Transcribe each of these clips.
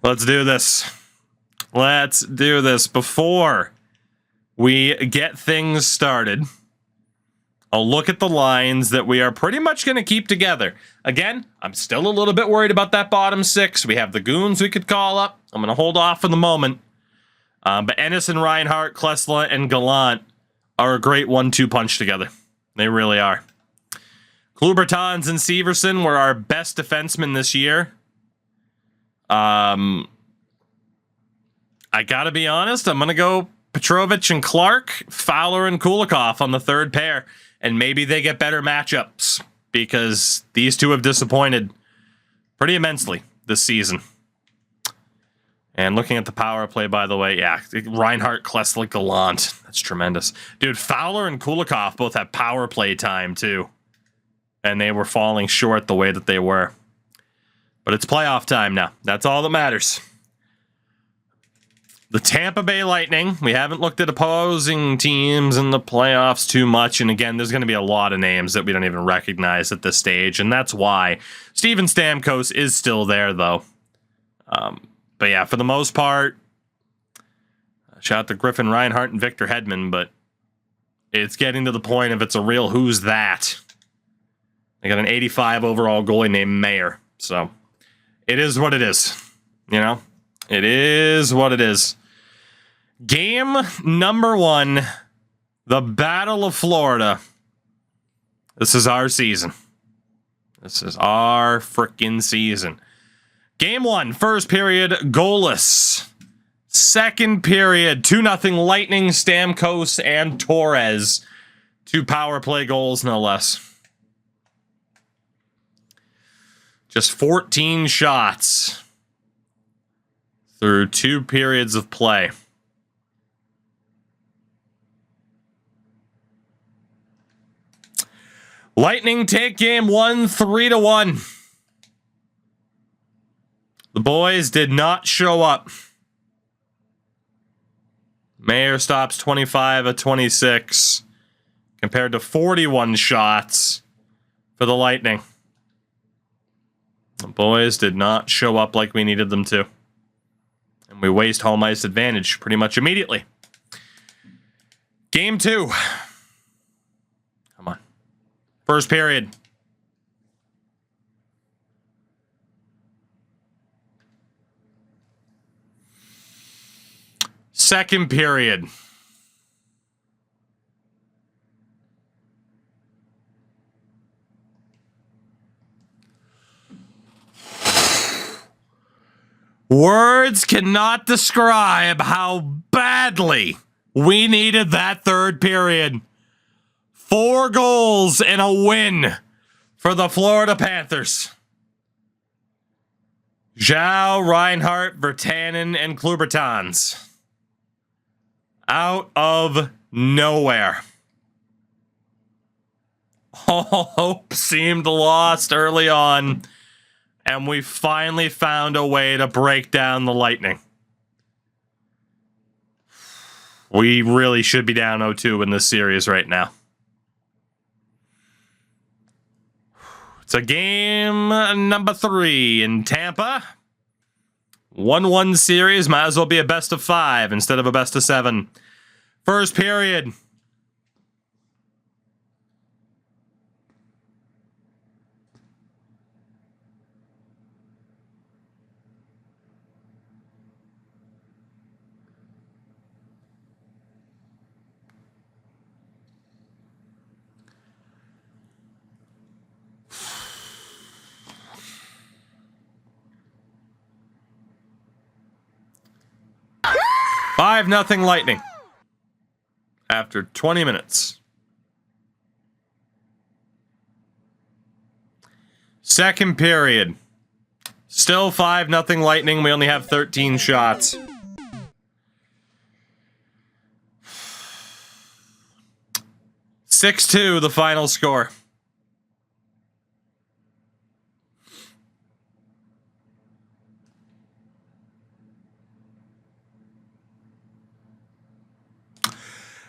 Let's do this. Let's do this. Before we get things started, I'll look at the lines that we are pretty much going to keep together. Again, I'm still a little bit worried about that bottom six. We have the goons we could call up. I'm going to hold off for the moment. But Ennis and Reinhart, Klesla, and Gallant are a great 1-2 punch together. They really are. Klubertons and Severson were our best defensemen this year. I gotta be honest, I'm gonna go Petrovich and Clark, Fowler and Kulikov on the third pair, and maybe they get better matchups because these two have disappointed pretty immensely this season. And looking at the power play, by the way, yeah, Reinhart, Klesla, Gallant. That's tremendous. Dude, Fowler and Kulikov both have power play time, too. And they were falling short the way that they were. But it's playoff time now. That's all that matters. The Tampa Bay Lightning. We haven't looked at opposing teams in the playoffs too much. And again, there's going to be a lot of names that we don't even recognize at this stage. And that's why Steven Stamkos is still there, though. But yeah, for the most part, shout out to Griffin Reinhart and Victor Hedman, but it's getting to the point of it's a real who's that. They got an 85 overall goalie named Mayer. So it is what it is. You know, it is what it is. Game number 1, the Battle of Florida. This is our season. This is our frickin' season. Game 1, first period, goalless. Second period, 2-0 Lightning, Stamkos, and Torres. 2 power play goals, no less. Just 14 shots through 2 periods of play. Lightning take game 1, 3-1. The boys did not show up. Mayer stops 25 of 26 compared to 41 shots for the Lightning. The boys did not show up like we needed them to. And we waste home ice advantage pretty much immediately. Game 2. Come on. First period. Second period. Words cannot describe how badly we needed that third period. 4 goals and a win for the Florida Panthers. Zhao, Reinhart, Virtanen, and Klubertons. Out of nowhere. All hope seemed lost early on, and we finally found a way to break down the Lightning. We really should be down 0-2 in this series right now. It's a game number 3 in Tampa. 1-1 series, might as well be a best of 5 instead of a best of 7. First period. Five nothing Lightning after 20 minutes. Second period. Still 5-0 Lightning. We only have 13 shots. (6-2) the final score.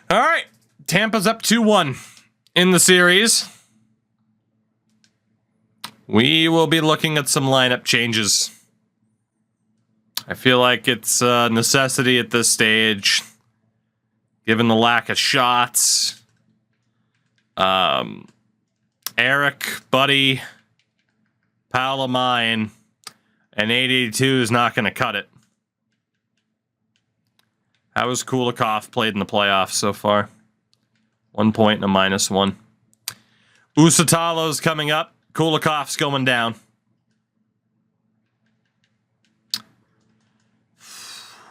All right, Tampa's up 2-1 in the series. We will be looking at some lineup changes. I feel like it's a necessity at this stage, given the lack of shots. Eric, Buddy, pal of mine, and 882 is not going to cut it. How has Kulikov played in the playoffs so far? 1 point and a -1. Usatalo's coming up. Kulikov's going down.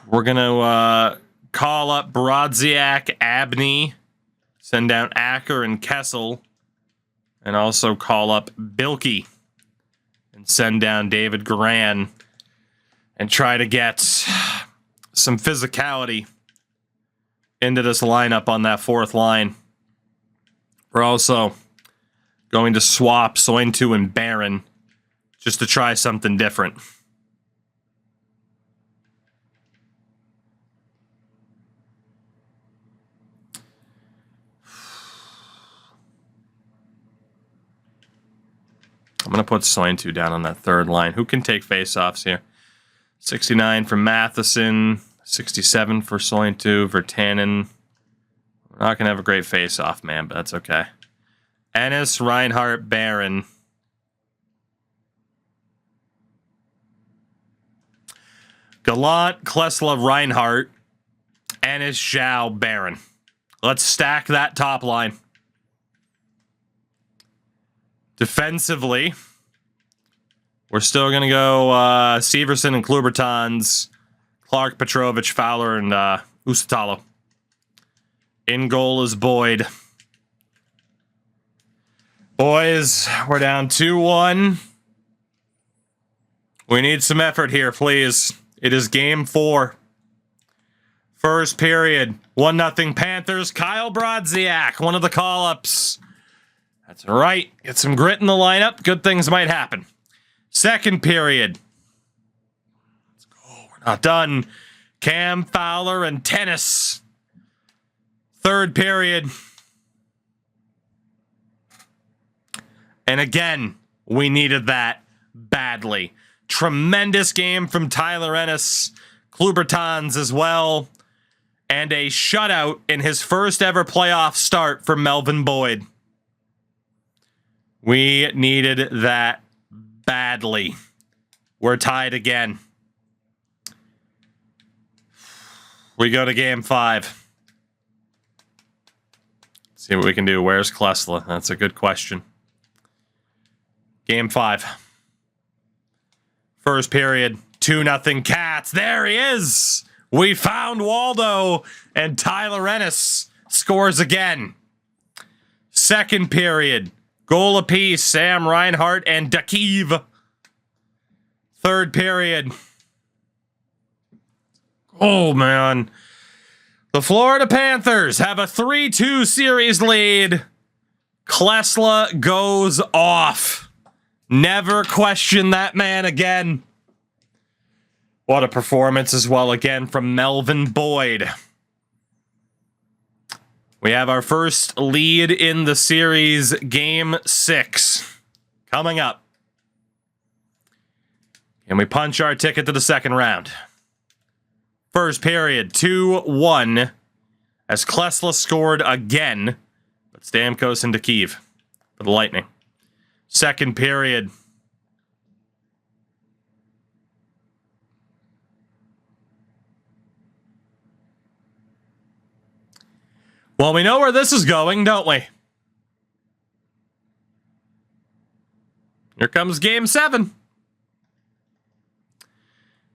We're going to call up Brodziak, Abney, send down Acker and Kessel, and also call up Bilke and send down David Garan and try to get some physicality into this lineup on that fourth line. We're also going to swap Sointu and Barron just to try something different. I'm going to put Sointu down on that third line. Who can take faceoffs here? 69 for Matheson, 67 for Sointu, Virtanen. We're not going to have a great faceoff, man, but that's okay. Ennis, Reinhart, Barron. Gallant, Klesla, Reinhart, Ennis, Zhao, Barron. Let's stack that top line. Defensively, we're still going to go Severson and Klubertons, Clark, Petrovich, Fowler, and Usatalo. In goal is Boyd. Boys, we're down 2-1. We need some effort here, please. It is game 4. First period, 1-0 Panthers. Kyle Brodziak, one of the call-ups. That's right. Get some grit in the lineup. Good things might happen. Second period. Let's go. We're not done. Cam, Fowler, and Tennis. Third period. And again, we needed that badly. Tremendous game from Tyler Ennis. Klubertons as well. And a shutout in his first ever playoff start for Melvin Boyd. We needed that badly. We're tied again. We go to game 5. See what we can do. Where's Klesla? That's a good question. Game 5. First period, 2-0 Cats. There he is. We found Waldo, and Tyler Ennis scores again. Second period, goal apiece, Sam Reinhart and Dakiv. Third period. Oh, man. The Florida Panthers have a 3-2 series lead. Klesla goes off. Never question that man again. What a performance as well again from Melvin Boyd. We have our first lead in the series, game 6, coming up. And we punch our ticket to the second round. First period, 2-1, as Klesla scored again, but Stamkos into Kiev for the Lightning. Second period. Well, we know where this is going, don't we? Here comes game 7.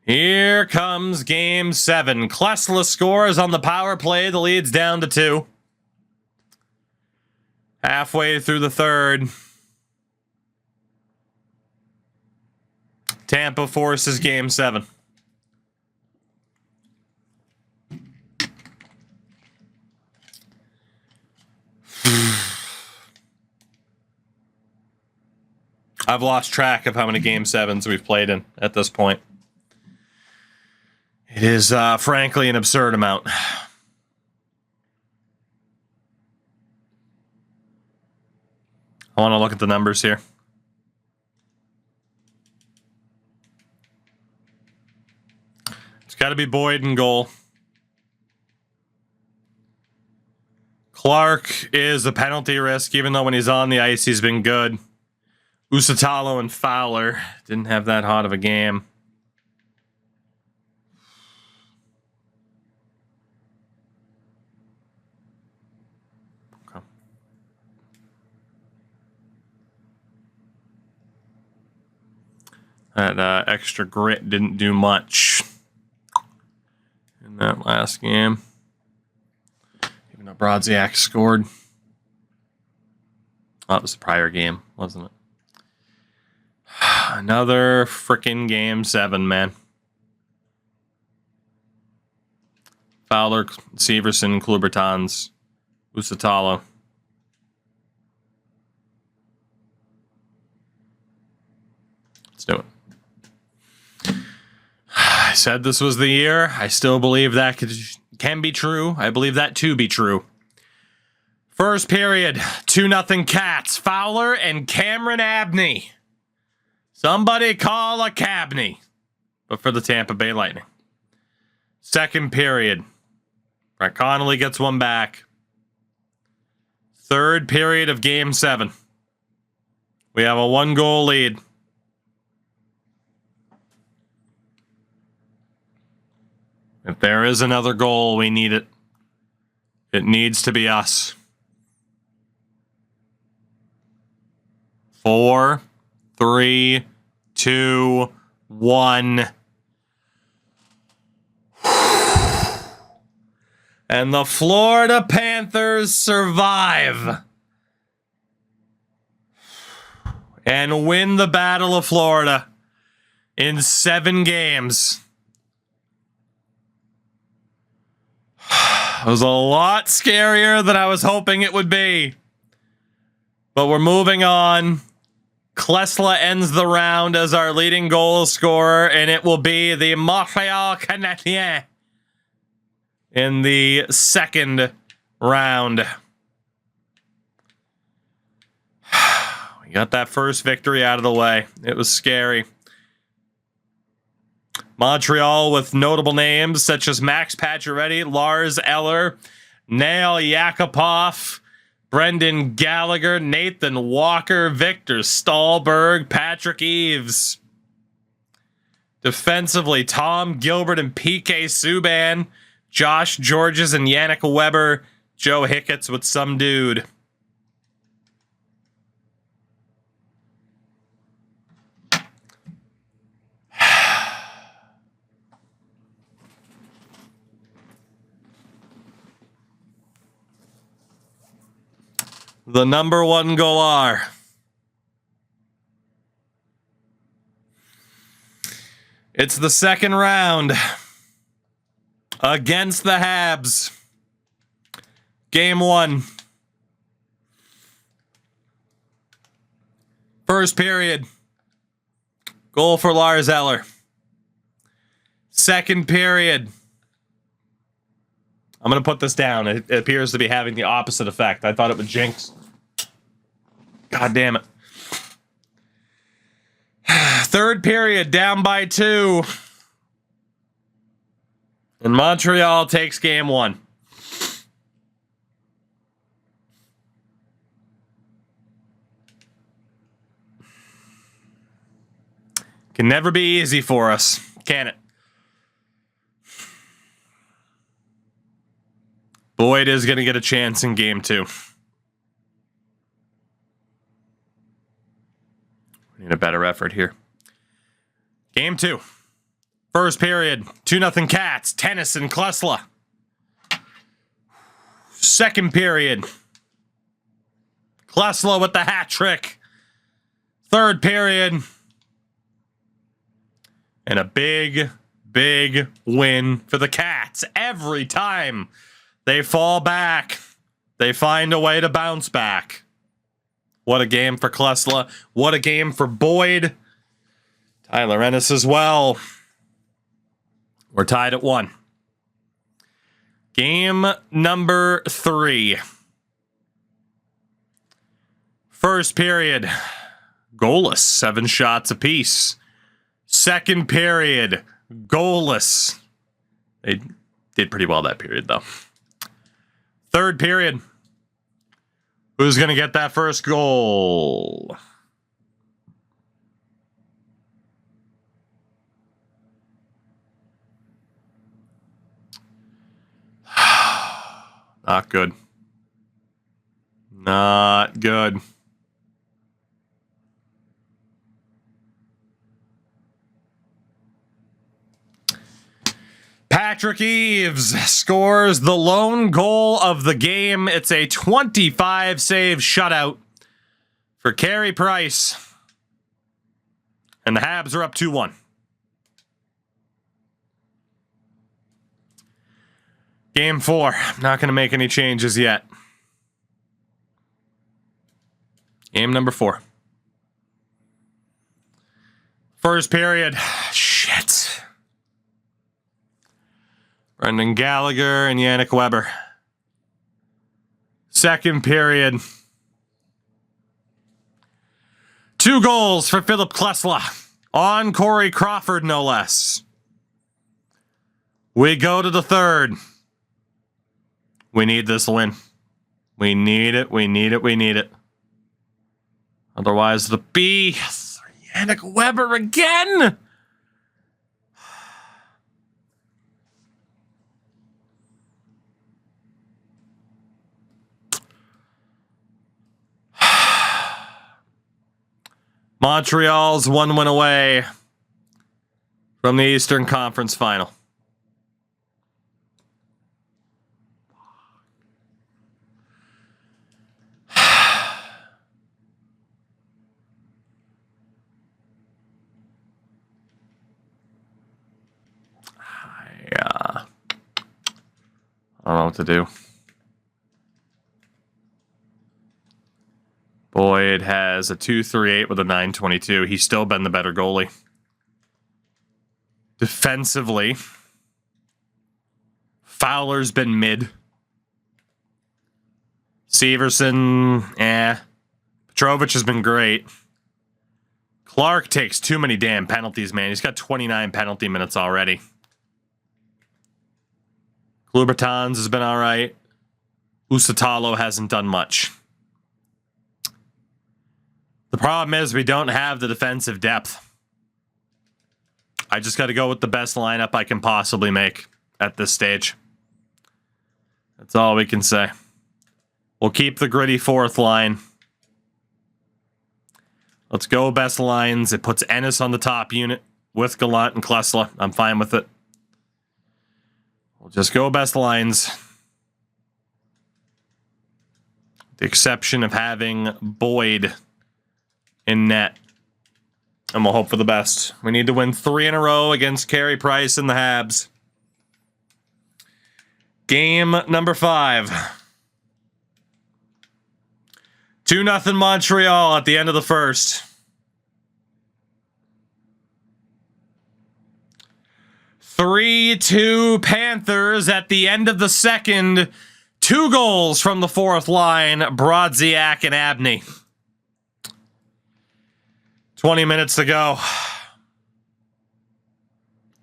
Here comes game 7. Klesla scores on the power play. The lead's down to 2. Halfway through the third. Tampa forces game 7. I've lost track of how many game 7s we've played in at this point. It is, frankly, an absurd amount. I want to look at the numbers here. got to be Boyd in goal. Clark is a penalty risk, even though when he's on the ice, he's been good. Usatalo and Fowler didn't have that hot of a game. Okay. That extra grit didn't do much in that last game. Even though Brodziak scored. Oh, that was the prior game, wasn't it? Another freaking game 7, man. Fowler, Severson, Klubertons, Usatalo. Let's do it. I said this was the year. I still believe that can be true. I believe that to be true. First period, 2-0 Cats. Fowler and Cameron Abney. Somebody call a Cabney. But for the Tampa Bay Lightning. Second period, Brett Connolly gets one back. Third period of game 7. We have a 1-goal lead. If there is another goal, we need it. It needs to be us. 4, 3, 2, 1. And the Florida Panthers survive and win the Battle of Florida in 7 games. It was a lot scarier than I was hoping it would be. But we're moving on. Klesla ends the round as our leading goal scorer, and it will be the Montreal Canadiens in the second round. We got that first victory out of the way. It was scary. Montreal with notable names such as Max Pacioretty, Lars Eller, Nail Yakupov, Brendan Gallagher, Nathan Walker, Victor Stahlberg, Patrick Eves. Defensively, Tom Gilbert and PK Subban, Josh Georges and Yannick Weber, Joe Hicketts with some dude. The number 1 goaler. It's the second round against the Habs. Game 1. First period. Goal for Lars Eller. Second period. I'm going to put this down. It appears to be having the opposite effect. I thought it would jinx. God damn it. Third period, down by 2. And Montreal takes game 1. Can never be easy for us, can it? Boyd is going to get a chance in game 2. We need a better effort here. Game 2. First period, 2-0 Cats, Tennyson, Klesla. Second period, Klesla with the hat trick. Third period, and a big, big win for the Cats. Every time they fall back, they find a way to bounce back. What a game for Klesla. What a game for Boyd. Tyler Ennis as well. We're tied at 1. Game number 3. First period, goalless, 7 shots apiece. Second period, goalless, They did pretty well that period, though. Third period. Who's going to get that first goal? Not good. Not good. Patrick Eaves scores the lone goal of the game. It's a 25-save shutout for Carey Price. And the Habs are up 2-1. Game 4. Not going to make any changes yet. Game number 4. First period. Shit. Brendan Gallagher and Yannick Weber. Second period. 2 goals for Philip Klesla. On Corey Crawford, no less. We go to the third. We need this win. We need it. We need it. We need it. Otherwise, the B. Yannick Weber again. Montreal's 1 win away from the Eastern Conference Final. I don't know what to do. Boyd has a 2.38 with a 9.22. He's still been the better goalie. Defensively, Fowler's been mid. Severson, Petrovic has been great. Clark takes too many damn penalties, man. He's got 29 penalty minutes already. Klubertans has been all right. Usatalo hasn't done much. The problem is we don't have the defensive depth. I just got to go with the best lineup I can possibly make at this stage. That's all we can say. We'll keep the gritty fourth line. Let's go best lines. It puts Ennis on the top unit with Gallant and Klesla. I'm fine with it. We'll just go best lines. The exception of having Boyd in net. And we'll hope for the best. We need to win 3 in a row against Carey Price and the Habs. Game number 5. 2-0 Montreal at the end of the first. 3-2 Panthers at the end of the second. 2 goals from the fourth line, Brodziak and Abney. 20 minutes to go.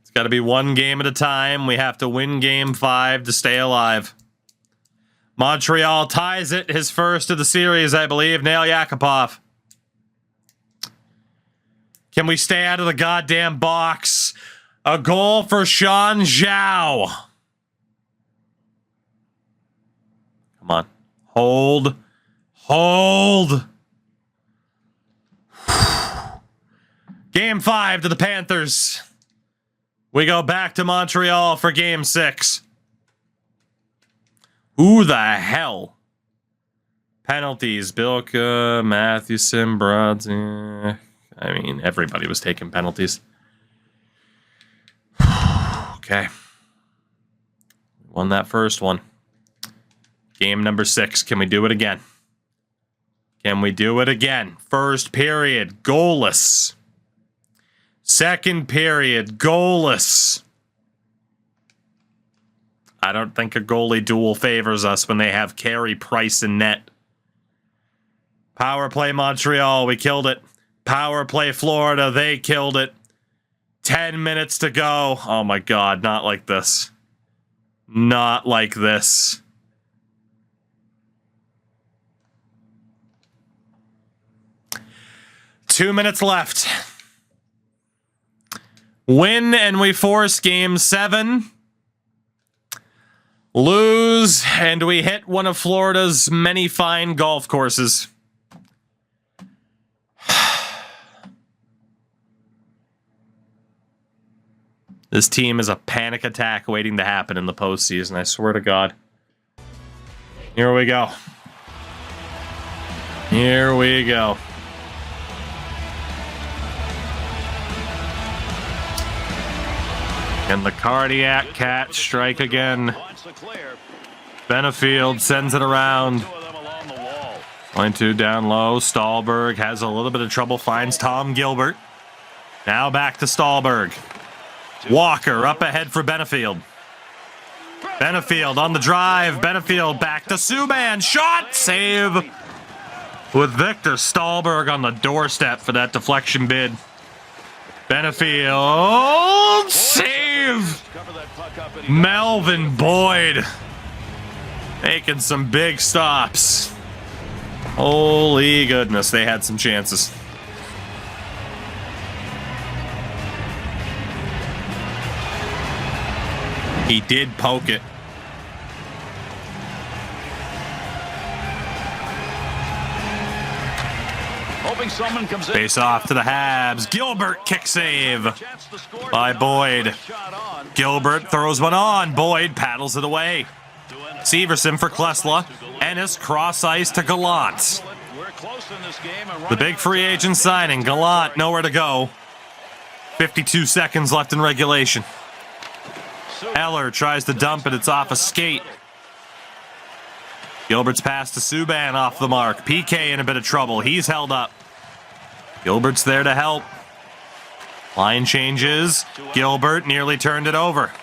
It's got to be one game at a time. We have to win game 5 to stay alive. Montreal ties it, his first of the series, I believe. Nail Yakupov. Can we stay out of the goddamn box? A goal for Sean Zhao. Come on. Hold. Hold. Game 5 to the Panthers. We go back to Montreal for game 6. Who the hell? Penalties. Bilka, Mathewson, Brodziak. I mean, everybody was taking penalties. Okay. Won that first one. Game number 6. Can we do it again? Can we do it again? First period, goalless. Second period, goalless. I don't think a goalie duel favors us when they have Carey Price in net. Power play Montreal, we killed it. Power play Florida, they killed it. 10 minutes to go. Oh my God, not like this. Not like this. Two minutes left. Win and we force game 7. Lose and we hit one of Florida's many fine golf courses. This team is a panic attack waiting to happen in the postseason, I swear to God. Here we go. Here we go. And the cardiac cat strike again. Benefield sends it around. 0.2 down low. Stahlberg has a little bit of trouble, finds Tom Gilbert. Now back to Stahlberg. Walker up ahead for Benefield. Benefield on the drive. Benefield back to Subban. Shot! Save with Victor Stahlberg on the doorstep for that deflection bid. Benefield save! Melvin Boyd making some big stops. Holy goodness, they had some chances. He did poke it. Someone comes in. Face off to the Habs. Gilbert kick save by Boyd. Gilbert throws one on. Boyd paddles it away. Severson for Klesla. Ennis cross ice to Gallant. The big free agent signing. Gallant nowhere to go. 52 seconds left in regulation. Eller tries to dump it. It's off a skate. Gilbert's pass to Subban off the mark. PK in a bit of trouble. He's held up. Gilbert's there to help. Line changes. Gilbert nearly turned it over.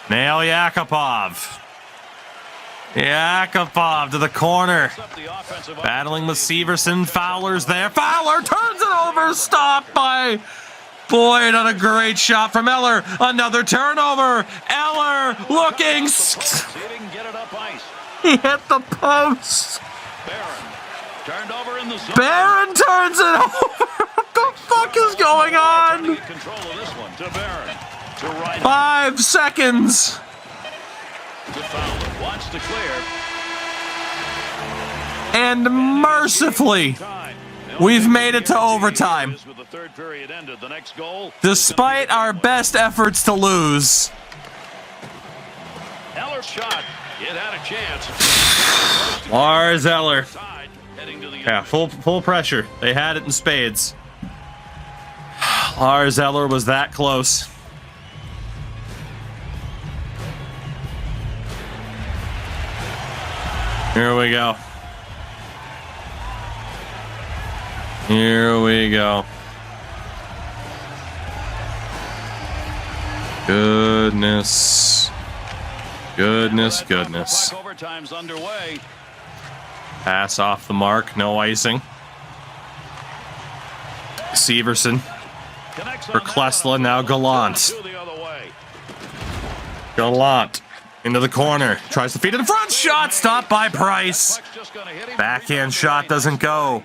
Nail Yakupov. Yakupov to the corner. Battling with Severson. Fowler's there. Fowler turns it over. Stopped by Boyd on a great shot from Eller. Another turnover. Eller looking. He hit the post. Barron turns it over. What the fuck is going on? 5 seconds. And mercifully, we've made it to overtime. Despite our best efforts to lose. Lars Eller. Yeah, full pressure. They had it in spades. Lars Eller was that close. Here we go. Here we go. Goodness. Goodness, goodness. Pass off the mark, no icing. Severson for Klesla, now Gallant. Gallant into the corner, tries to feed it in front, shot stopped by Price. Backhand shot doesn't go.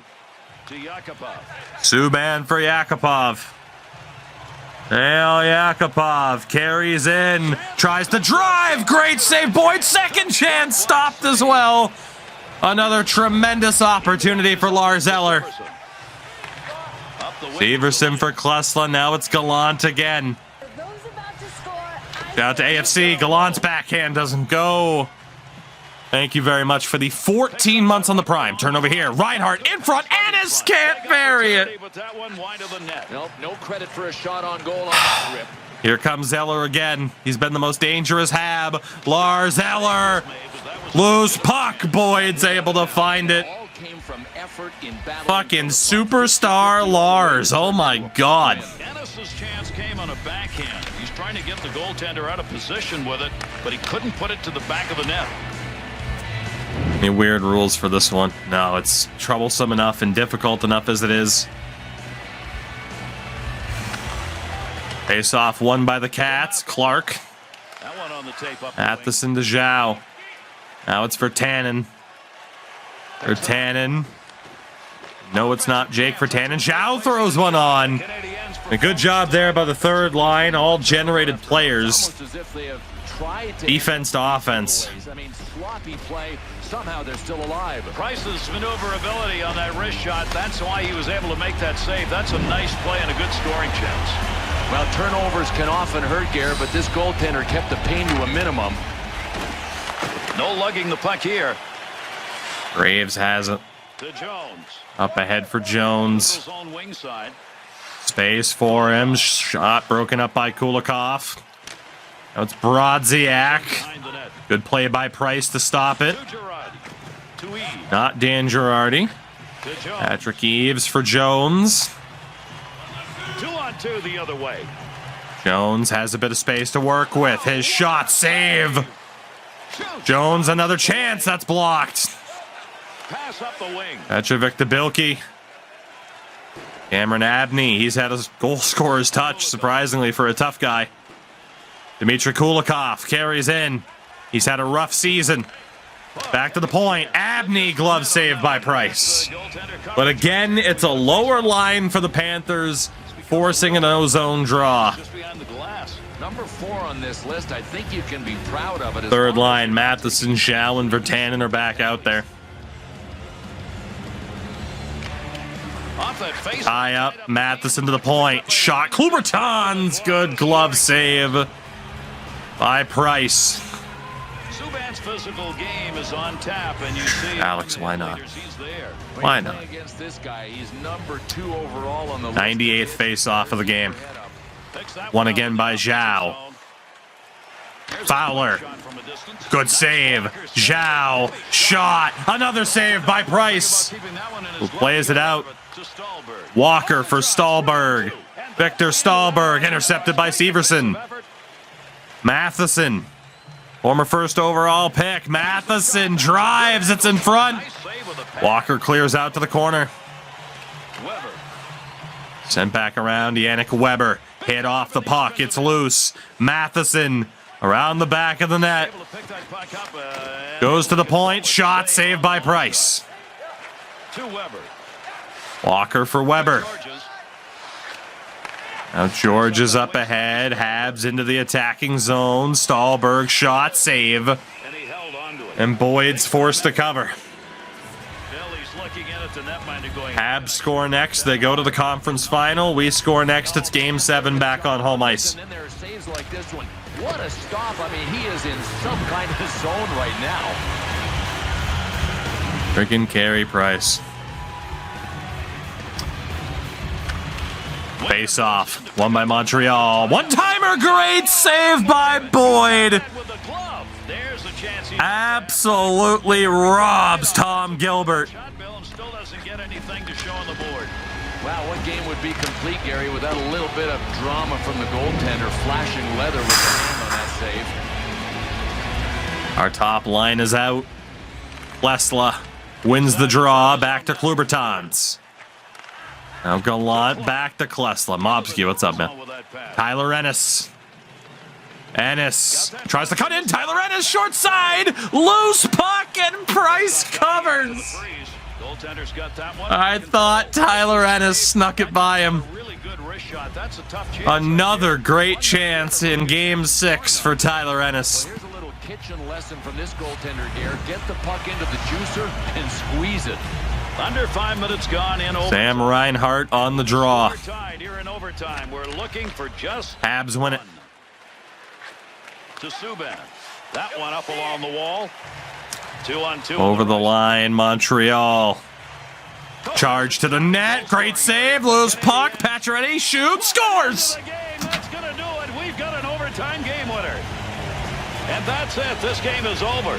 Subban for Yakupov. Nail Yakupov carries in, tries to drive, great save, Boyd, second chance, stopped as well. Another tremendous opportunity for Lars Eller. Severson for Klesla. Now it's Gallant again. Shout out to AFC. Gallant's backhand doesn't go. Thank you very much for the 14 months on the prime. Turn over here. Reinhardt in front. Ennis can't bury it. Nope, no credit for a shot on goal on that rip. Here comes Eller again. He's been the most dangerous Hab. Lars Eller. Loose puck. Boyd's able to find it. Fucking superstar Lars. Oh my God. Ennis's chance came on a backhand. He's trying to get the goaltender out of position with it, but he couldn't put it to the back of the net. Any weird rules for this one? No, it's troublesome enough and difficult enough as it is. Face off won by the Cats. Clark. on the tape up. Matheson to Zhao. Now it's Virtanen. Virtanen. No, it's not Jake Virtanen. Zhao throws one on. A good job there by the third line. All generated players. Defense to offense. I mean, sloppy play. Somehow they're still alive. Price's maneuverability on that wrist shot, that's why he was able to make that save. That's a nice play and a good scoring chance. Well, turnovers can often hurt, Garrett, but this goaltender kept the pain to a minimum. No lugging the puck here. Graves has it. To Jones. Up ahead for Jones. Zone wing side. Space for him. Shot broken up by Kulikov. Now it's Brodziak. Behind the net. Good play by Price to stop it. To Girardi. To Eves. Not Dan Girardi. To Jones. Patrick Eves for Jones. 2-on-2 the other way. Jones has a bit of space to work with. His shot save. Jones another chance. That's blocked. Pass up the wing. Petrovic to Bilkey. Cameron Abney. He's had a goal scorer's touch, surprisingly, for a tough guy. Dmitry Kulikov carries in. He's had a rough season. Back to the point. Abney glove saved by Price. But again, it's a lower line for the Panthers, forcing an ozone draw. Just behind the glass. Number 4 on this list, I think you can be proud of it. Third line, Matheson, Zhao, and Virtanen are back out there. Off that face. High up, Matheson to the point. Shot, Klubertons. Good glove save by Price. Subban's physical game is on tap, and you see Alex, why not? He's there. Why not? Against this guy, he's number 2 overall on the 98th face-off of the game. Picks that One up again by in the Zhao. zone. Here's Fowler. a shot from a distance. Good save. Zhao. Shot. Another save by Price. Who plays it out. To Stallberg. Walker for Stallberg. Victor Stallberg intercepted by Severson. Matheson. Former first overall pick. Matheson drives. It's in front. Nice save with a pass. Walker clears out to the corner. Weber. Sent back around. Yannick Weber. Hit off the puck. It's loose. Matheson around the back of the net. Able to pick that puck up, Goes to the point. Shot saved by Price. to Weber. Walker for Weber. Georges. Now George is up ahead. Habs into the attacking zone. Stallberg shot save. And he held on to it. And Boyd's forced to cover. Billy's looking in at the netminder going. Habs score next. They go to the conference final. We score next. It's Game 7 back on home ice. And then there are saves like this one. What a stop. I mean, he is in some kind of zone right now. Freaking Carey Price. Face off. Won by Montreal. One-timer. Great save by Boyd. With the glove. There's a chance he Absolutely robs Tom Gilbert. shot Bill and still doesn't get anything to show on the board. Wow, what game would be complete, Gary, without a little bit of drama from the goaltender flashing leather with the hand on that save. Our top line is out. Lesla wins the draw. Back to Klubertons. Now Gallant back to Klesla. Mobsky, what's up, man? With that pass. Tyler Ennis. Ennis tries to cut in. Tyler Ennis, short side. Loose puck, and Price covers. Freeze. Goaltender's got that one. I thought Tyler Ennis snuck it by him. Really good wrist shot. That's a tough chance. Another great chance in Game 6 for Tyler Ennis. Here's a little kitchen lesson from this goaltender, Gary. Get the puck into the juicer and squeeze it. Under 5 minutes gone in overtime. Sam Reinhart on the draw. We're tied here in overtime. We're looking for just Habs win it. one. To Subban. That one up along the wall. 2-on-2. Over the line, Montreal. Charge to the net. Great save. Loose puck. Pacioretty shoots. Scores. The game. That's going to do it. We've got an overtime game winner. And that's it. This game is over.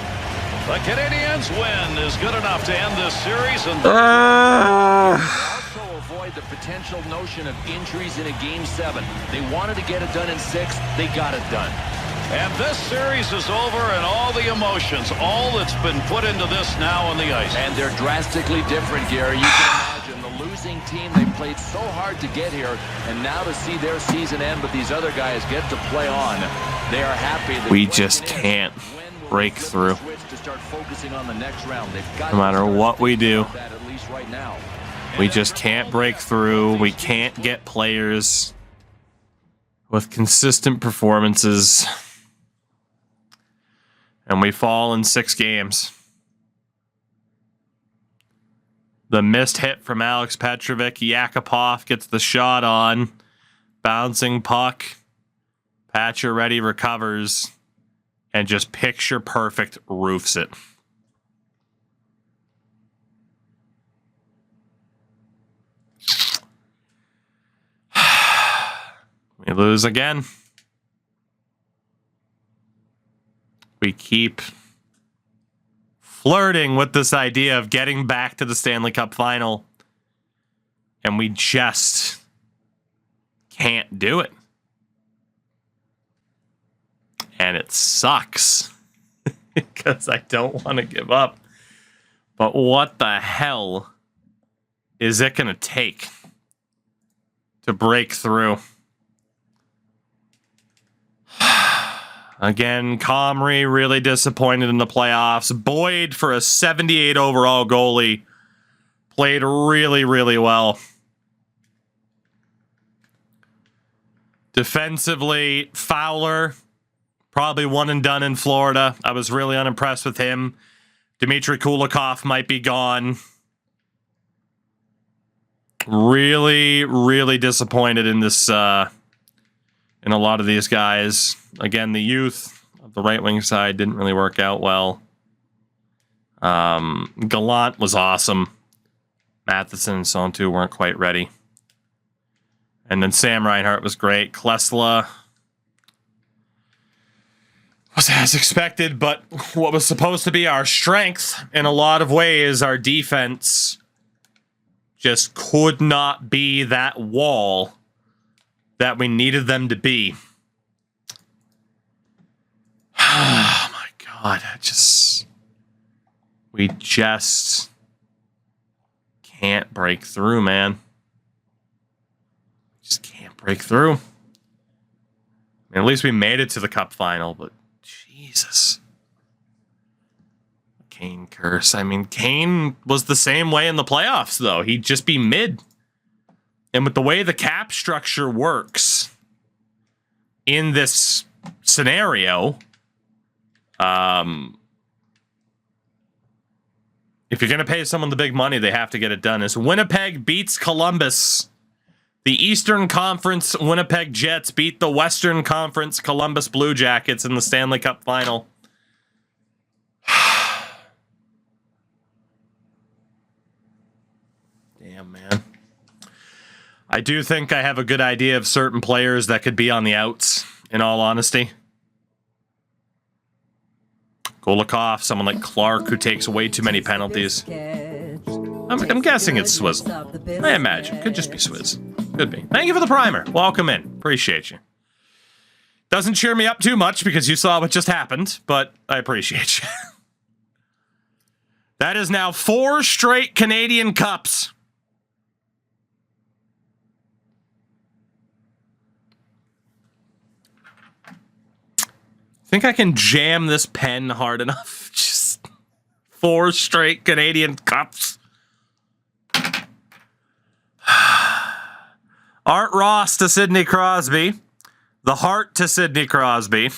The Canadiens win is good enough to end this series. And Also avoid the potential notion of injuries in a Game 7. They wanted to get it done in 6. They got it done. And this series is over, and all the emotions, all that's been put into this now on the ice. And they're drastically different, Gary. You can imagine the losing team. They played so hard to get here, and now to see their season end, but these other guys get to play on. They are happy. We just can't break through. No matter what we do, we just can't break through. We can't get players with consistent performances. And we fall in 6 games. The missed hit from Alex Petrovic. Yakupov gets the shot on. Bouncing puck. Pacioretty recovers. And just picture perfect roofs it. We lose again. We keep flirting with this idea of getting back to the Stanley Cup final. And we just can't do it. And it sucks because I don't want to give up. But what the hell is it going to take to break through? Again, Comrie really disappointed in the playoffs. Boyd, for a 78 overall goalie, played really, really well. Defensively, Fowler, probably one and done in Florida. I was really unimpressed with him. Dmitry Kulikov might be gone. Really, really disappointed in this, in a lot of these guys. Again, the youth of the right wing side didn't really work out well. Gallant was awesome. Matheson and Sontu weren't quite ready. And then Sam Reinhart was great. Klesla was as expected, but what was supposed to be our strength in a lot of ways, our defense just could not be that wall that we needed them to be. Oh my God, we just can't break through, man. Just can't break through. I mean, at least we made it to the Cup final, but Jesus. Kane curse. I mean, Kane was the same way in the playoffs, though. He'd just be mid. And with the way the cap structure works in this scenario, if you're going to pay someone the big money, they have to get it done. As Winnipeg beats Columbus, the Eastern Conference Winnipeg Jets beat the Western Conference Columbus Blue Jackets in the Stanley Cup final. Damn, man. I do think I have a good idea of certain players that could be on the outs, in all honesty. Golikov, someone like Clark, who takes way too many penalties. I'm guessing it's Swizzle. I imagine. Could just be Swizz. Could be. Thank you for the primer. Welcome in. Appreciate you. Doesn't cheer me up too much because you saw what just happened, but I appreciate you. That is now 4 straight Canadian Cups. Think I can jam this pen hard enough? Just 4 straight Canadian Cups. Art Ross to Sidney Crosby. The Hart to Sidney Crosby.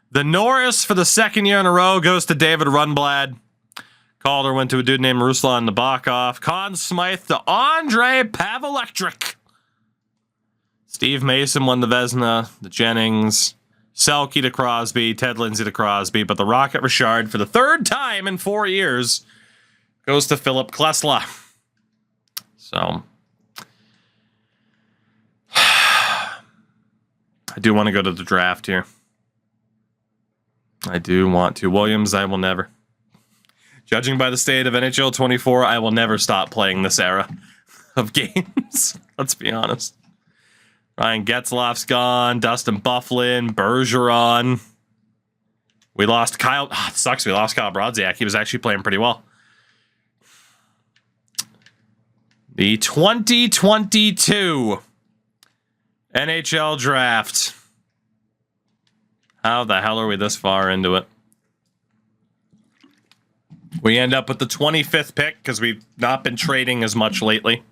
The Norris for the 2nd year in a row goes to David Rundblad. Calder went to a dude named Ruslan Nabokov. Conn Smythe to Andre Pavelektric. Steve Mason won the Vezina. The Jennings. Selke to Crosby, Ted Lindsay to Crosby, but the Rocket Richard, for the 3rd time in 4 years, goes to Philip Klesla. So, I do want to go to the draft here. I do want to. Williams, I will never. Judging by the state of NHL 24, I will never stop playing this era of games. Let's be honest. Ryan Getzlaf's gone. Dustin Byfuglien, Bergeron. We lost Kyle. Oh, it sucks. We lost Kyle Brodziak. He was actually playing pretty well. The 2022 NHL draft. How the hell are we this far into it? We end up with the 25th pick because we've not been trading as much lately.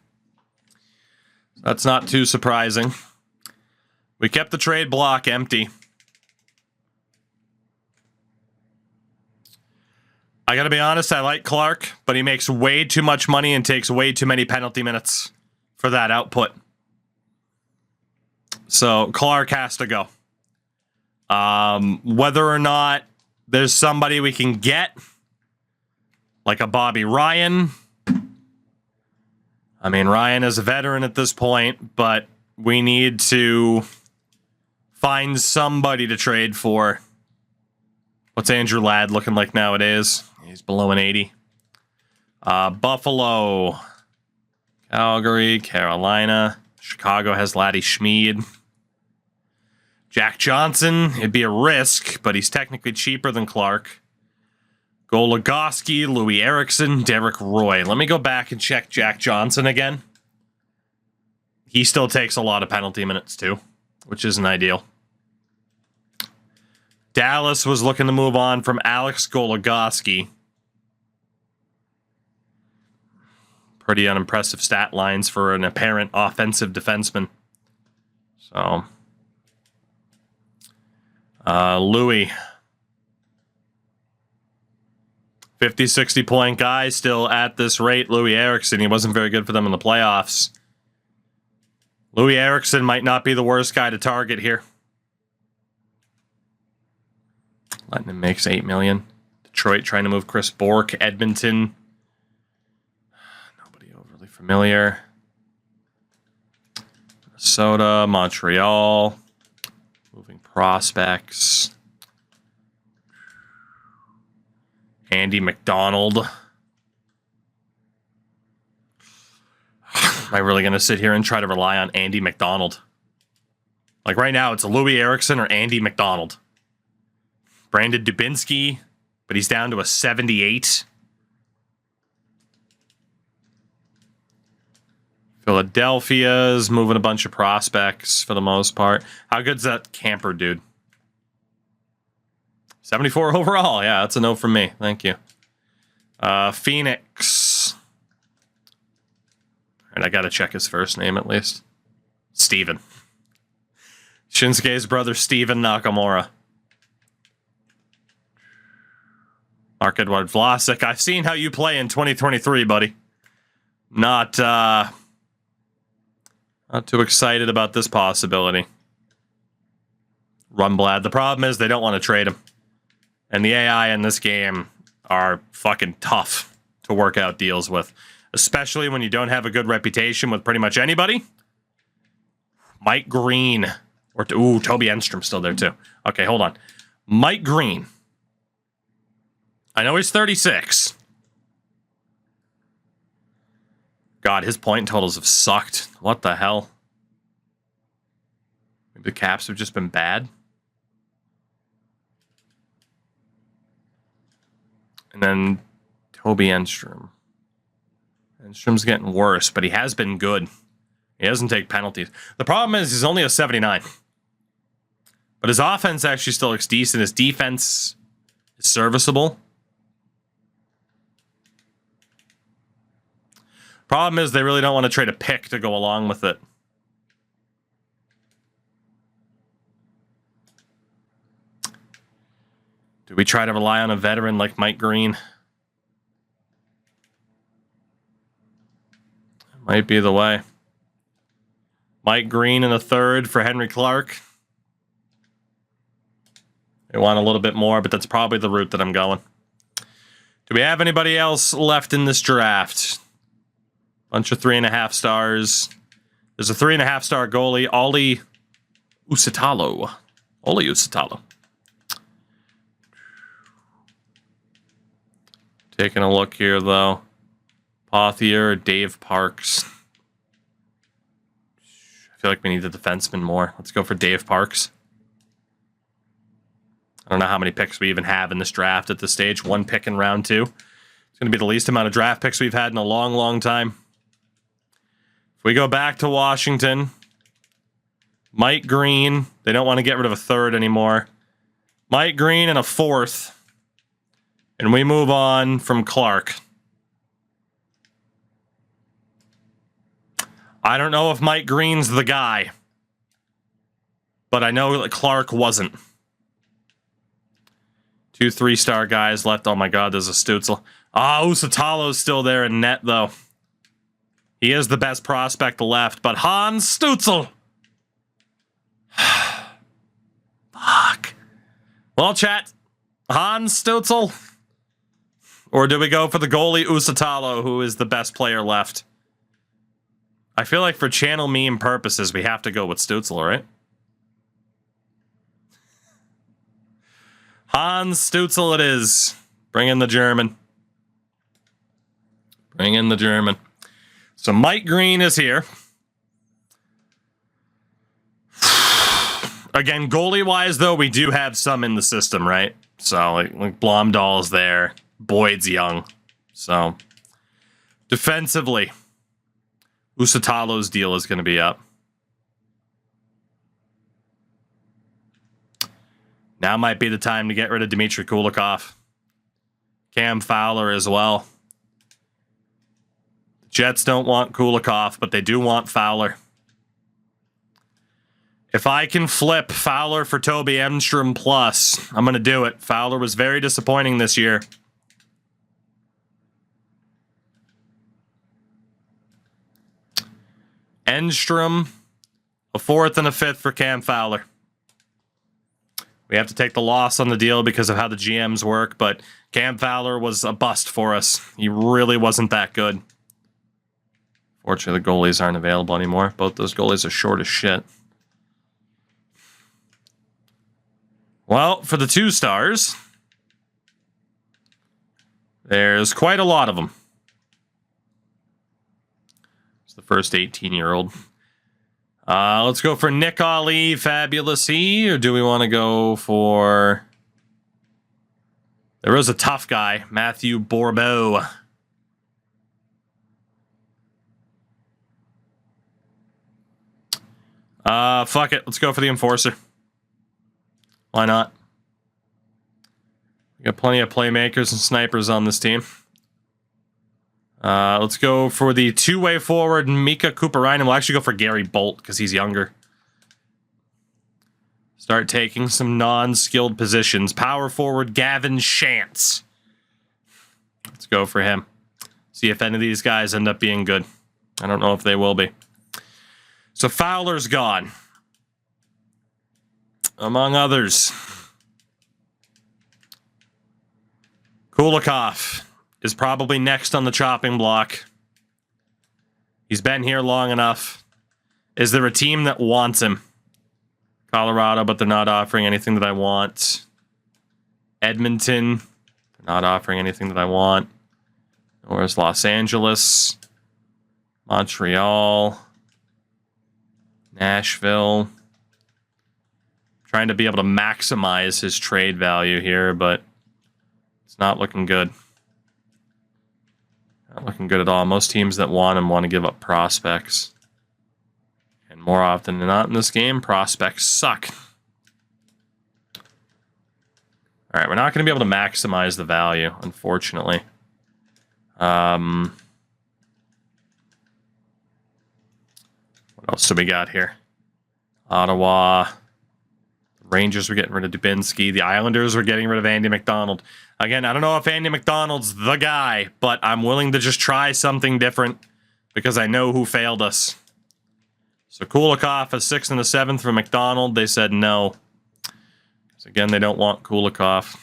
That's not too surprising. We kept the trade block empty. I gotta be honest, I like Clark, but he makes way too much money and takes way too many penalty minutes for that output. So Clark has to go. Whether or not there's somebody we can get, like a Bobby Ryan. I mean, Ryan is a veteran at this point, but we need to find somebody to trade for. What's Andrew Ladd looking like nowadays? He's below an 80. Buffalo, Calgary, Carolina, Chicago has Laddie Schmid. Jack Johnson, it'd be a risk, but he's technically cheaper than Clark. Goligoski, Louis Eriksson, Derek Roy. Let me go back and check Jack Johnson again. He still takes a lot of penalty minutes too, which isn't ideal. Dallas was looking to move on from Alex Goligoski. Pretty unimpressive stat lines for an apparent offensive defenseman. So, Louis. 50, 60 point guy still at this rate. Louis Eriksson, he wasn't very good for them in the playoffs. Louis Eriksson might not be the worst guy to target here. Lightning makes $8 million. Detroit trying to move Chris Bourque. Edmonton. Nobody overly familiar. Minnesota, Montreal. Moving prospects. Andy McDonald. Am I really going to sit here and try to rely on Andy McDonald? Like right now, it's Louis Eriksson or Andy McDonald. Brandon Dubinsky, but he's down to a 78. Philadelphia's moving a bunch of prospects for the most part. How good's that Camper dude? 74 overall. Yeah, that's a no from me. Thank you. Phoenix. And I got to check his first name at least. Steven. Shinsuke's brother, Steven Nakamura. Mark-Edouard Vlasic. I've seen how you play in 2023, buddy. Not too excited about this possibility. Rumblad. The problem is they don't want to trade him. And the AI in this game are fucking tough to work out deals with. Especially when you don't have a good reputation with pretty much anybody. Mike Green. Ooh, Toby Enstrom's still there too. Okay, hold on. Mike Green. I know he's 36. God, his point totals have sucked. What the hell? Maybe the Caps have just been bad. And then Toby Enstrom. Enstrom's getting worse, but he has been good. He doesn't take penalties. The problem is he's only a 79. But his offense actually still looks decent. His defense is serviceable. Problem is they really don't want to trade a pick to go along with it. Do we try to rely on a veteran like Mike Green? Might be the way. Mike Green in a third for Henry Clark. They want a little bit more, but that's probably the route that I'm going. Do we have anybody else left in this draft? Bunch of 3.5 stars. There's a 3.5 star goalie, Olli Uusitalo. Olli Uusitalo. Taking a look here, though. Pothier, Dave Parks. I feel like we need the defenseman more. Let's go for Dave Parks. I don't know how many picks we even have in this draft at this stage. 1 pick in round 2. It's going to be the least amount of draft picks we've had in a long, long time. If we go back to Washington, Mike Green, they don't want to get rid of a third anymore. Mike Green and a fourth. And we move on from Clark. I don't know if Mike Green's the guy, but I know that Clark wasn't. 2 3-star guys left. Oh my god, there's a Stützle. Usatalo's still there in net, though. He is the best prospect left, but Hans Stützle. Fuck. Well, chat, Hans Stützle? Or do we go for the goalie Usatalo, who is the best player left? I feel like for channel meme purposes, we have to go with Stützle, right? Hans Stützle it is. Bring in the German. Bring in the German. So Mike Green is here. Again, goalie-wise, though, we do have some in the system, right? So, like Blomdahl's there. Boyd's young. So, defensively, Usatalo's deal is going to be up. Now might be the time to get rid of Dmitry Kulikov. Cam Fowler as well. The Jets don't want Kulikov, but they do want Fowler. If I can flip Fowler for Toby Enstrom plus, I'm going to do it. Fowler was very disappointing this year. Enstrom, a fourth and a fifth for Cam Fowler. We have to take the loss on the deal because of how the GMs work, but Cam Fowler was a bust for us. He really wasn't that good. Fortunately, the goalies aren't available anymore. Both those goalies are short as shit. Well, for the 2 stars, there's quite a lot of them. It's the first 18-year-old. Let's go for Nick Ali, Fabulous he, or do we want to go for... There is a tough guy, Matthew Bourbeau. Fuck it, let's go for the Enforcer. Why not? We got plenty of playmakers and snipers on this team. Let's go for the 2-way forward, Mika Kuparainen. We'll actually go for Gary Bolt because he's younger. Start taking some non-skilled positions. Power forward, Gavin Shantz. Let's go for him. See if any of these guys end up being good. I don't know if they will be. So Fowler's gone. Among others. Kulikov is probably next on the chopping block. He's been here long enough. Is there a team that wants him? Colorado, but they're not offering anything that I want. Edmonton, they're not offering anything that I want. Nor is Los Angeles. Montreal. Nashville. Trying to be able to maximize his trade value here, but it's not looking good. Not looking good at all. Most teams that want him want to give up prospects. And more often than not in this game, prospects suck. Alright, we're not going to be able to maximize the value, unfortunately. What else do we got here? Ottawa. Rangers were getting rid of Dubinsky. The Islanders were getting rid of Andy McDonald. Again, I don't know if Andy McDonald's the guy, but I'm willing to just try something different because I know who failed us. So Kulikov, a 6th and a 7th for McDonald. They said no. So again, they don't want Kulikov.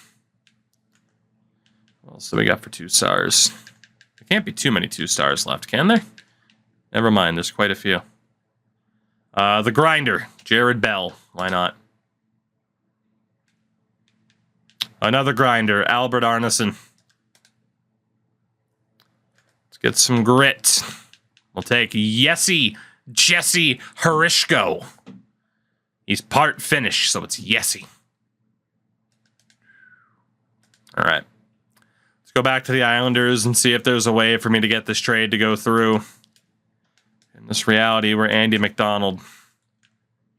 What else do we got for 2 stars? There can't be too many 2 stars left, can there? Never mind, there's quite a few. The Grinder, Jared Bell. Why not? Another Grinder, Albert Arneson. Let's get some grit. We'll take Jesse Harishko. He's part Finnish, so it's Jesse. All right. Let's go back to the Islanders and see if there's a way for me to get this trade to go through. And this reality where Andy McDonald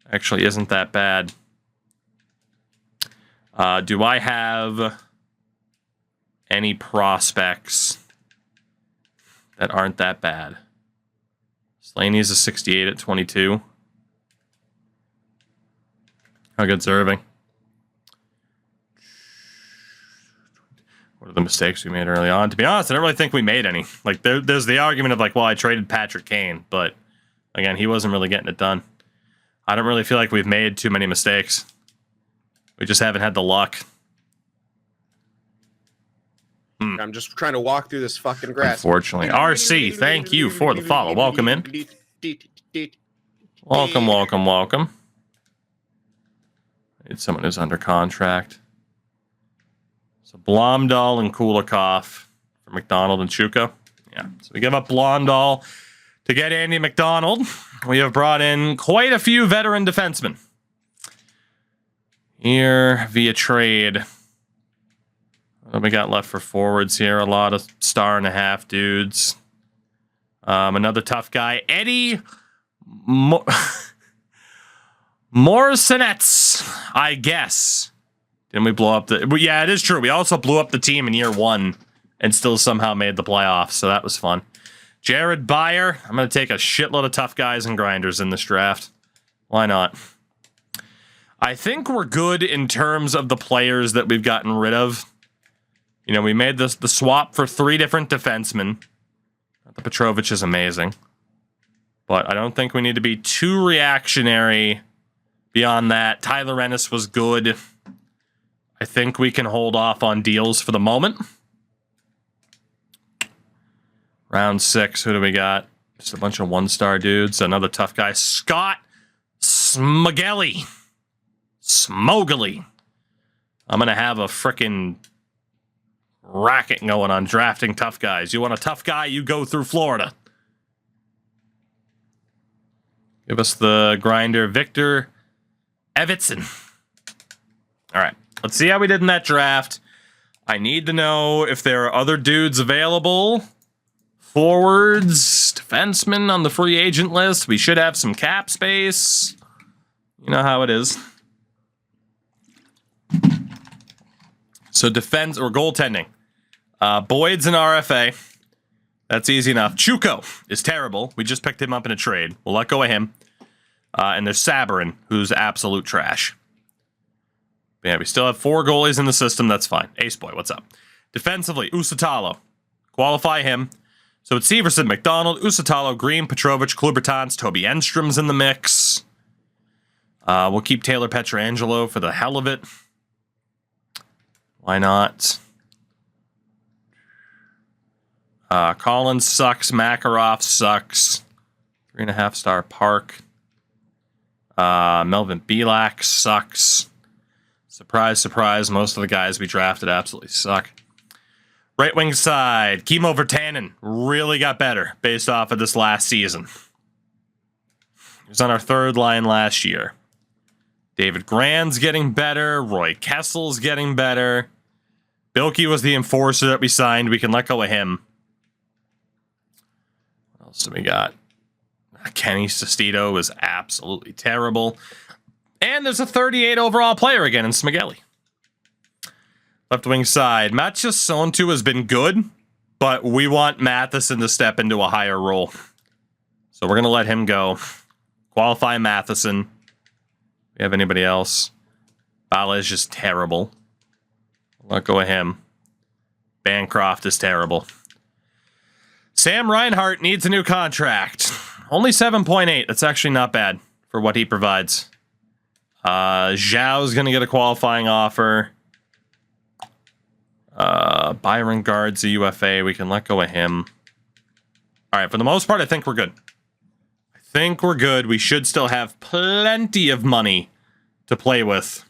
actually isn't that bad. Do I have any prospects that aren't that bad? Slaney's a 68 at 22. How good's Irving? What are the mistakes we made early on? To be honest, I don't really think we made any. Like, there's the argument of like, well, I traded Patrick Kane, but again, he wasn't really getting it done. I don't really feel like we've made too many mistakes. We just haven't had the luck. I'm just trying to walk through this fucking grass. Unfortunately. RC, thank you for the follow. Welcome in. Welcome, welcome, welcome. It's someone who's under contract. So Blomdahl and Kulikov for McDonald and Chuka. Yeah, so we give up Blomdahl to get Andy McDonald. We have brought in quite a few veteran defensemen here via trade. What we got left for forwards here? A lot of star-and-a-half dudes. Another tough guy, Eddie Morrisonets, I guess. Didn't we blow up the... Yeah, it is true. We also blew up the team in year 1 and still somehow made the playoffs, so that was fun. Jared Byer. I'm going to take a shitload of tough guys and grinders in this draft. Why not? I think we're good in terms of the players that we've gotten rid of. You know, we made the swap for 3 different defensemen. The Petrovich is amazing. But I don't think we need to be too reactionary beyond that. Tyler Ennis was good. I think we can hold off on deals for the moment. Round 6, who do we got? Just a bunch of 1-star dudes. Another tough guy, Scott Smogely. I'm going to have a frickin' racket going on drafting tough guys. You want a tough guy, you go through Florida. Give us the grinder, Victor Evitson. All right, let's see how we did in that draft. I need to know if there are other dudes available. Forwards, defensemen on the free agent list. We should have some cap space. You know how it is. So defense or goaltending. Boyd's an RFA. That's easy enough. Chuko is terrible. We just picked him up in a trade. We'll let go of him. And there's Sabarin, who's absolute trash. Yeah, we still have 4 goalies in the system. That's fine. Ace Boy, what's up? Defensively, Usatalo. Qualify him. So it's Severson, McDonald, Usatalo, Green, Petrovich, Klubertans, Toby Enstrom's in the mix. We'll keep Taylor Petrangelo for the hell of it. Why not? Collins sucks. Makarov sucks. 3.5-star Park. Melvin Belak sucks. Surprise, surprise. Most of the guys we drafted absolutely suck. Right wing side. Kimo Virtanen really got better based off of this last season. He was on our 3rd line last year. David Grand's getting better. Roy Kessel's getting better. Bilkey was the enforcer that we signed. We can let go of him. What else do we got? Kenny Sestito is absolutely terrible. And there's a 38 overall player again in Smogely. Left wing side. Matches Sontu has been good, but we want Matheson to step into a higher role. So we're going to let him go. Qualify Matheson. We have anybody else? Bala is just terrible. Let go of him. Bancroft is terrible. Sam Reinhart needs a new contract. Only 7.8. That's actually not bad for what he provides. Zhao's going to get a qualifying offer. Byron Guard's a UFA. We can let go of him. All right, for the most part, I think we're good. We should still have plenty of money to play with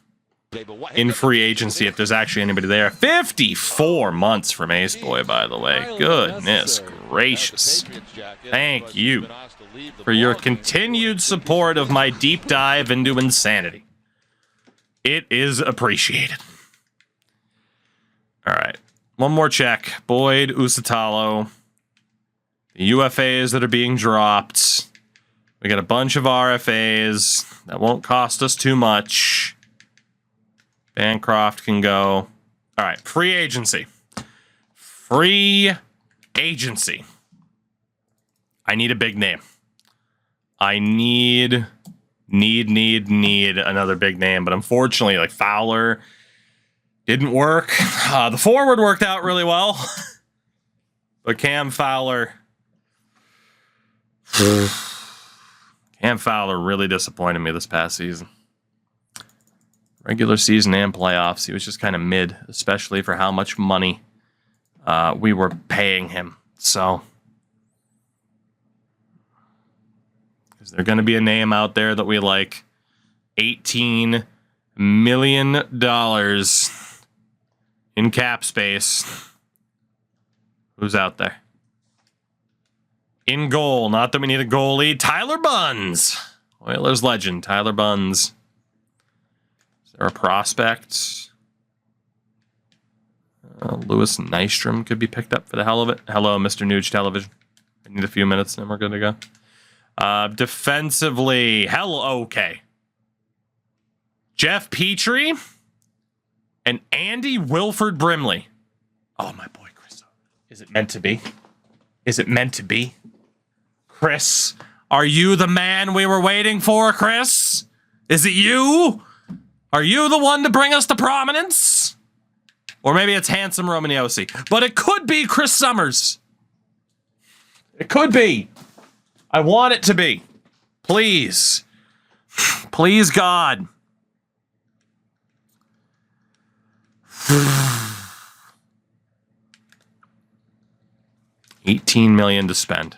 in free agency if there's actually anybody there. 54 months from Ace Boy, by the way. Goodness gracious. Thank you for your continued support of my deep dive into insanity. It is appreciated. All right. One more check. Boyd, Usatalo. The UFAs that are being dropped. We got a bunch of RFAs that won't cost us too much. Bancroft can go. All right, free agency. Free agency. I need a big name. I need another big name, but unfortunately, like Fowler didn't work. The forward worked out really well, but Cam Fowler really disappointed me this past season. Regular season and playoffs, he was just kind of mid, especially for how much money we were paying him. So, is there going to be a name out there that we like? $18 million in cap space. Who's out there? In goal, not that we need a goalie. Tyler Bunz. Oilers legend, Tyler Bunz. Is there a prospect? Lewis Nystrom could be picked up for the hell of it. Hello, Mr. Nuge Television. I need a few minutes and then we're good to go. Defensively, okay. Jeff Petrie and Andy Wilford Brimley. Oh, my boy, Chris. Is it meant to be? Is it meant to be? Chris, are you the man we were waiting for, Chris? Is it you? Are you the one to bring us to prominence? Or maybe it's handsome Romaniosi. But it could be Chris Summers. It could be. I want it to be. Please. Please, God. $18 million to spend.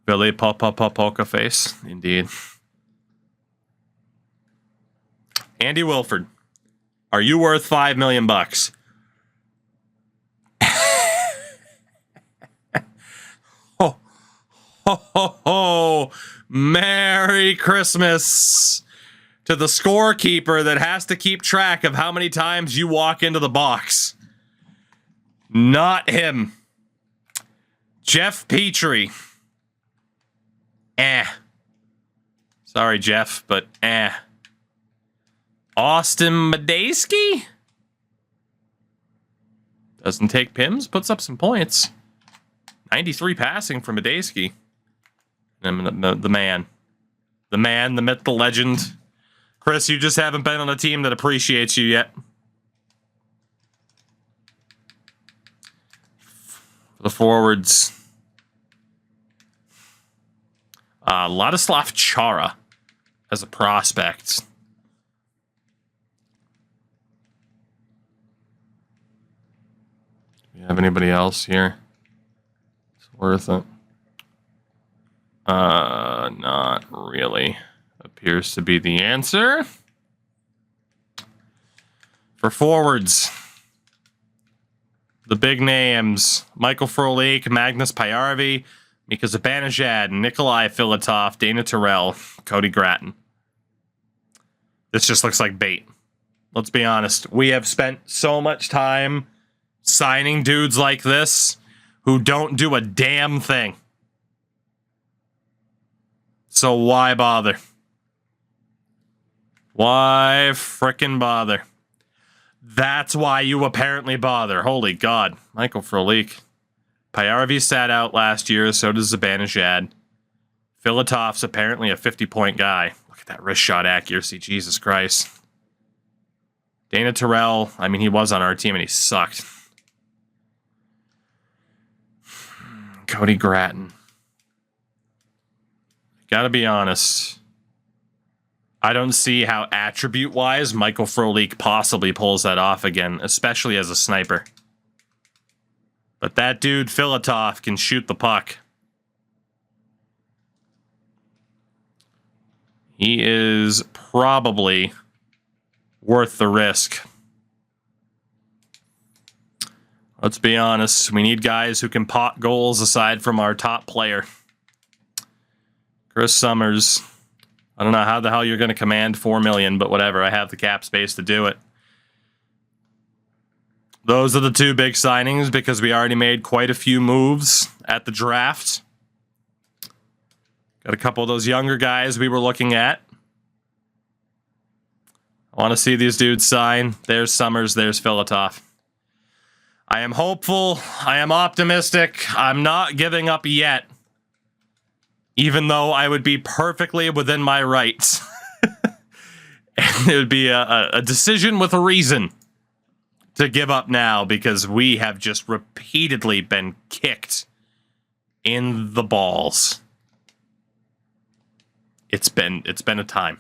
Billy Poker Face, indeed. Andy Wilford, are you worth $5 million? Ho ho ho! Merry Christmas to the scorekeeper that has to keep track of how many times you walk into the box. Not him. Jeff Petrie. Sorry, Jeff, but Austin Medeski? Doesn't take PIMS, puts up some points. 93 passing for Medeski. And the man. The man, the myth, the legend. Chris, you just haven't been on a team that appreciates you yet. For the forwards. Ladislav Chara as a prospect. Do you have anybody else here? It's worth it. Not really. Appears to be the answer. For forwards, the big names: Michael Frolik, Magnus Pajärvi, Mika Zibanejad, Nikolai Filatov, Dana Terrell, Cody Gratton. This just looks like bait. Let's be honest. We have spent so much time signing dudes like this who don't do a damn thing. So why bother? Why frickin' bother? That's why you apparently bother. Holy God. Michael Frolik. Pajärvi sat out last year, so does Zibanejad. Filatov's apparently a 50-point guy. Look at that wrist shot accuracy. Jesus Christ. Dana Terrell, I mean, he was on our team and he sucked. Cody Gratton. Gotta be honest. I don't see how attribute-wise Michael Frolik possibly pulls that off again, especially as a sniper. But that dude, Filatov, can shoot the puck. He is probably worth the risk. Let's be honest. We need guys who can pot goals aside from our top player. Chris Summers. I don't know how the hell you're going to command $4 million, but whatever. I have the cap space to do it. Those are the two big signings because we already made quite a few moves at the draft. Got a couple of those younger guys we were looking at. I want to see these dudes sign. There's Summers, there's Filatov. I am hopeful. I am optimistic. I'm not giving up yet. Even though I would be perfectly within my rights. And it would be a decision with a reason to give up now, because we have just repeatedly been kicked in the balls. It's been a time.